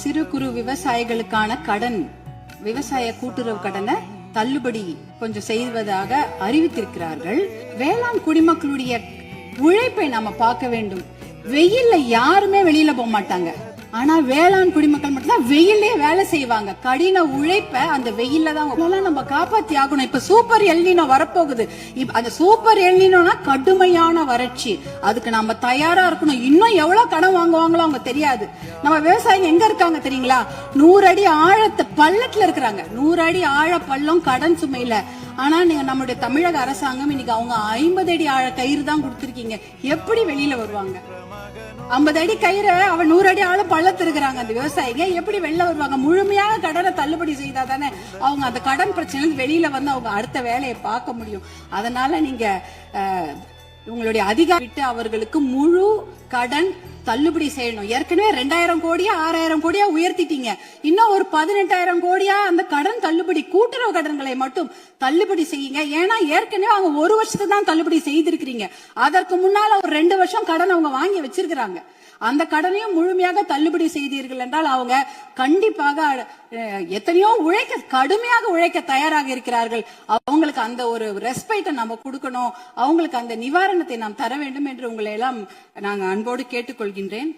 சிறு குறு விவசாயிகளுக்கான கடன், விவசாய கூட்டுறவு கடனை தள்ளுபடி கொஞ்சம் செய்வதாக அறிவித்திருக்கிறார்கள். வேளாண் குடிமக்களுடைய உழைப்பை நாம பார்க்க வேண்டும். வெயில்ல யாருமே வெளியில போக மாட்டாங்க. ஆனா வேளாண் குடிமக்கள் மட்டும்தான் வெயிலே வேலை செய்வாங்க. கடின உழைப்ப அந்த வெயில்ல தான் நம்ம காப்பாத்தி ஆகணும். இப்ப சூப்பர் எல்னினோ வரப்போகுது. அந்த சூப்பர் எல்னினோனா கடுமையான வறட்சி. அதுக்கு நம்ம தயாரா இருக்கணும். இன்னும் எவ்வளவு கடன் வாங்குவாங்களோ அவங்க தெரியாது. நம்ம விவசாயிங்க எங்க இருக்காங்க தெரியுங்களா? 100 அடி ஆழத்து பள்ளத்துல இருக்கிறாங்க. 100 அடி ஆழ பள்ளம் கடன் சுமையில. ஆனா நீங்க நம்முடைய தமிழக அரசாங்கம் இன்னைக்கு அவங்க 50 அடி ஆழ கயிறு தான் கொடுத்திருக்கீங்க. எப்படி வெளியில வருவாங்க? 50 அடி கயிறை அவன் 100 அடி ஆழ பள்ளத்து இருக்கிறாங்க. அந்த விவசாயிங்க எப்படி வெளில வருவாங்க? முழுமையாக கடனை தள்ளுபடி செய்தா தானே அவங்க அந்த கடன் பிரச்சனை வெளியில வந்து அவங்க அடுத்த வேலையை பார்க்க முடியும். அதனால நீங்க உங்களுடைய அதிகாரிட்டு அவர்களுக்கு முழு கடன் தள்ளுபடி செய்யணும். ஏற்கனவே 2000 கோடியா 6000 கோடியா உயர்த்திட்டீங்க. இன்னும் ஒரு 18,000 கோடியா அந்த கடன் தள்ளுபடி, கூட்டுறவு கடன்களை மட்டும் தள்ளுபடி செய்யுங்க. ஏன்னா ஏற்கனவே அவங்க 1 வருஷத்துக்கு தான் தள்ளுபடி செய்திருக்கிறீங்க. அதற்கு முன்னால ஒரு 2 வருஷம் கடன் அவங்க வாங்கி வச்சிருக்கிறாங்க. அந்த கடனையும் முழுமையாக தள்ளுபடி செய்தீர்கள் என்றால் அவங்க கண்டிப்பாக எத்தனையோ கடுமையாக உழைக்க தயாராக இருக்கிறார்கள். அவங்களுக்கு அந்த ஒரு ரெஸ்பெக்ட் நம்ம கொடுக்கணும். அவங்களுக்கு அந்த நிவாரணத்தை நாம் தர வேண்டும் என்று உங்களை எல்லாம் நாங்கள் அன்போடு கேட்டுக்கொள்கின்றேன்.